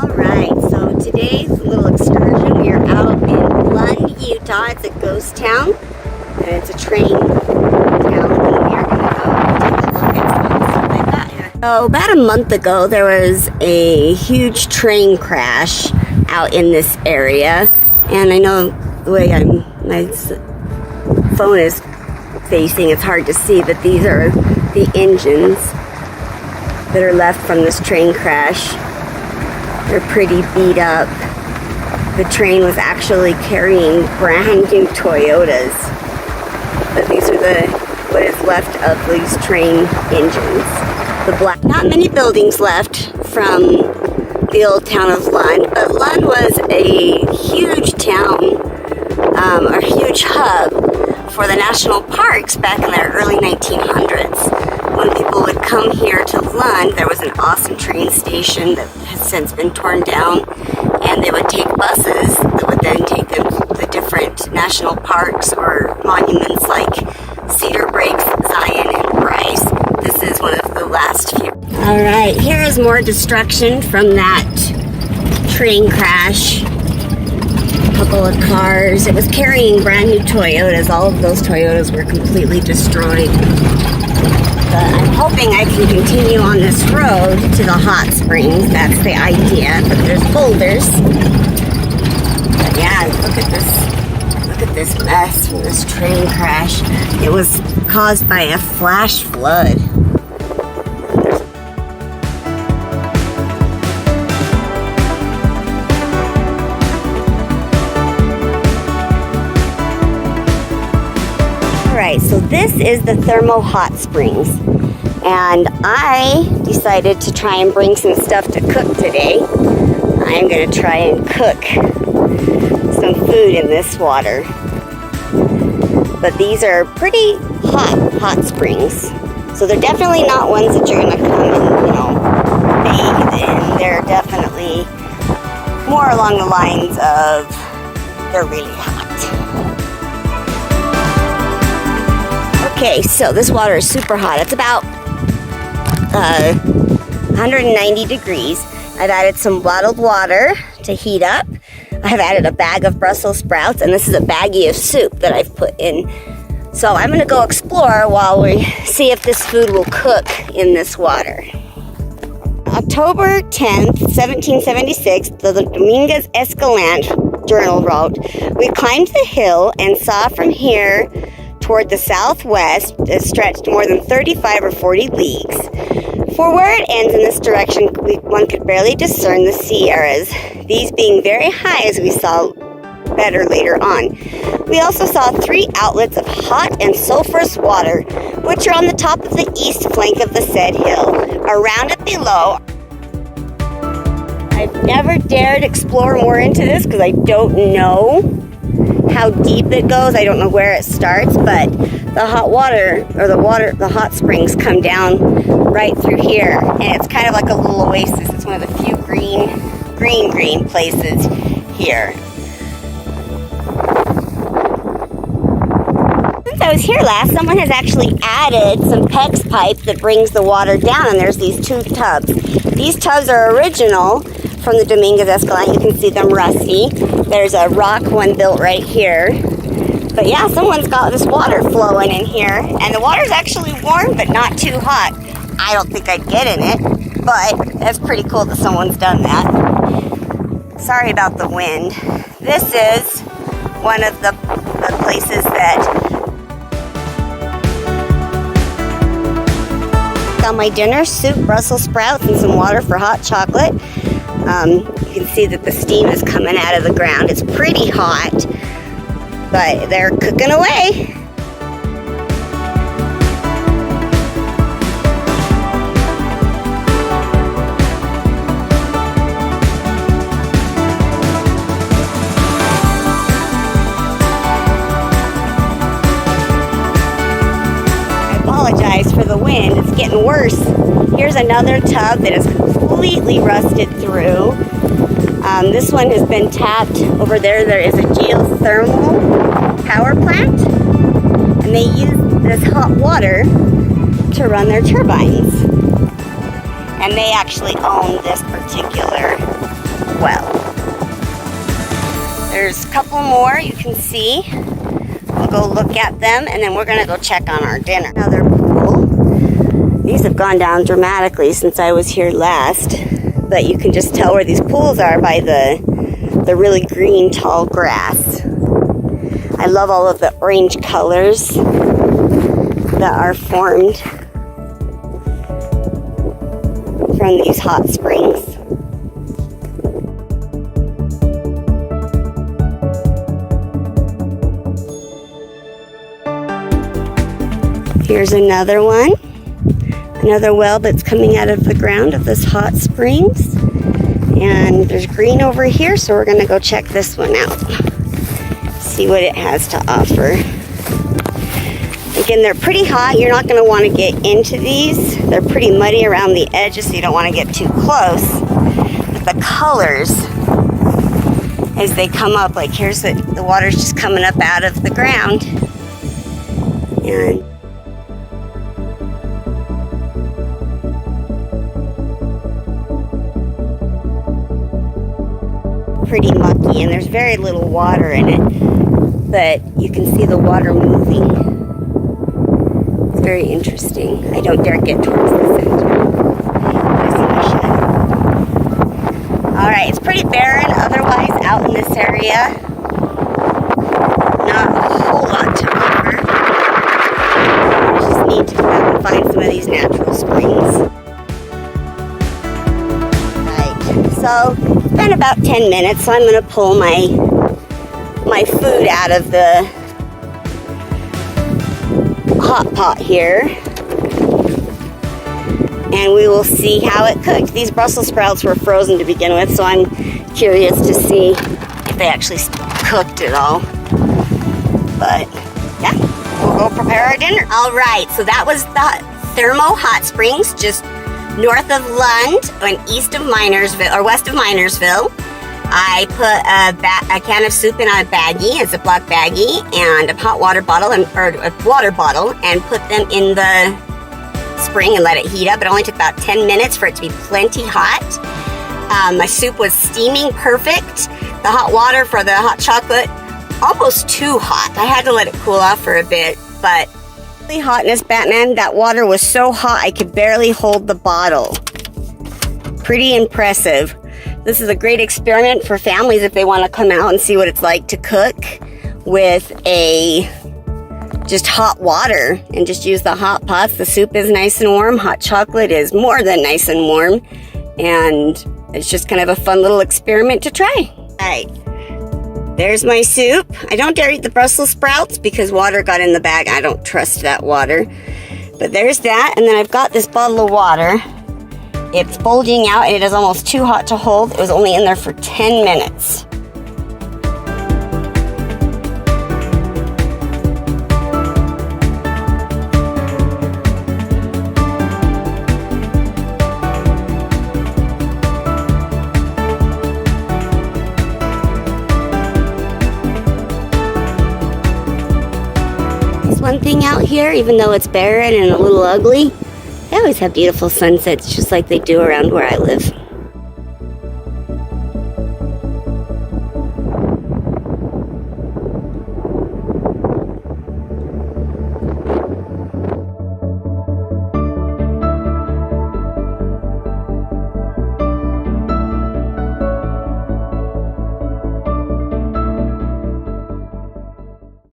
Alright, so today's little excursion, we are out in Lund, Utah. It's a ghost town, and it's a train town, and we are going to go take a look at some stuff like that here. So about a month ago, there was a huge train crash out in this area, and I know the way my phone is facing, it's hard to see, but these are the engines that are left from this train crash. They're pretty beat up. The train was actually carrying brand new Toyotas. But these are what is left of these train engines. Not many buildings left from the old town of Lund, but Lund was a huge town, a huge hub for the national parks back in the early 1900s. When people would come here to Lund, there was an awesome train station that has since been torn down, and they would take buses that would then take them to the different national parks or monuments like Cedar Breaks, Zion, and Bryce. This is one of the last few. Alright, here is more destruction from that train crash. A couple of cars. It was carrying brand new Toyotas. All of those Toyotas were completely destroyed. But I'm hoping I can continue on this road to the hot springs. That's the idea. But there's boulders. But yeah, look at this mess from this train crash. It was caused by a flash flood. Alright, so this is the Thermo hot springs, and I decided to try and bring some stuff to cook today. I'm going to try and cook some food in this water. But these are pretty hot springs, so they're definitely not ones that you're going to come and, bathe in. They're definitely more along the lines of they're really hot. Okay, so this water is super hot. It's about 190 degrees. I've added some bottled water to heat up. I have added a bag of Brussels sprouts, and this is a baggie of soup that I've put in. So I'm going to go explore while we see if this food will cook in this water. October 10th, 1776, the Dominguez Escalante journal wrote, "We climbed the hill and saw from here toward the southwest that stretched more than 35 or 40 leagues. For where it ends in this direction, one could barely discern the Sierras, these being very high as we saw better later on. We also saw 3 outlets of hot and sulfurous water, which are on the top of the east flank of the said hill. Around it below." I've never dared explore more into this because I don't know how deep it goes. I don't know where it starts, but the hot water, or the hot springs come down right through here, and it's kind of like a little oasis. It's one of the few green places here. Since I was here last, someone has actually added some PEX pipe that brings the water down, and there's these 2 tubs. These tubs are original from the Dominguez Escalante. You can see them rusty. There's a rock one built right here. But yeah, someone's got this water flowing in here, and the water's actually warm but not too hot. I don't think I'd get in it, but that's pretty cool that someone's done that. Sorry about the wind. This is one of the places that got my dinner: soup, Brussels sprouts, and some water for hot chocolate. You can see that the steam is coming out of the ground. It's pretty hot, but they're cooking away. I apologize for the wind. It's getting worse. Here's another tub that is completely rusted through. This one has been tapped. Over there, there is a geothermal power plant, and they use this hot water to run their turbines. And they actually own this particular well. There's a couple more you can see. We'll go look at them, and then we're gonna go check on our dinner. Another pool. These have gone down dramatically since I was here last, but you can just tell where these pools are by the really green tall grass. I love all of the orange colors that are formed from these hot springs. Here's another one. Another well that's coming out of the ground of this hot springs. And there's green over here, so we're gonna go check this one out. See what it has to offer. Again, they're pretty hot. You're not gonna wanna get into these. They're pretty muddy around the edges, so you don't wanna get too close. But the colors, as they come up, like here's the water's just coming up out of the ground. And pretty mucky, and there's very little water in it, but you can see the water moving. It's very interesting. I don't dare get towards the center. Alright, it's pretty barren otherwise out in this area. Not a whole lot to offer. I just need to go out and find some of these natural springs. So it's been about 10 minutes, so I'm going to pull my food out of the hot pot here, and we will see how it cooked. These Brussels sprouts were frozen to begin with, so I'm curious to see if they actually cooked at all. But yeah, we'll go prepare our dinner. All right, so that was the Thermo hot springs, just north of Lund and east of Minersville, or west of Minersville. I put a can of soup in a baggie, a Ziploc baggie, and a hot water bottle, and put them in the spring and let it heat up. It only took about 10 minutes for it to be plenty hot. My soup was steaming perfect. The hot water for the hot chocolate, almost too hot. I had to let it cool off for a bit, but hotness, Batman. That water was so hot I could barely hold the bottle. Pretty impressive. This is a great experiment for families if they want to come out and see what it's like to cook with just hot water and just use the hot pots. The soup is nice and warm. Hot chocolate is more than nice and warm. And it's just kind of a fun little experiment to try. All right. There's my soup. I don't dare eat the Brussels sprouts because water got in the bag. I don't trust that water. But there's that. And then I've got this bottle of water. It's bulging out and it is almost too hot to hold. It was only in there for 10 minutes. One thing out here, even though it's barren and a little ugly, they always have beautiful sunsets just like they do around where I live.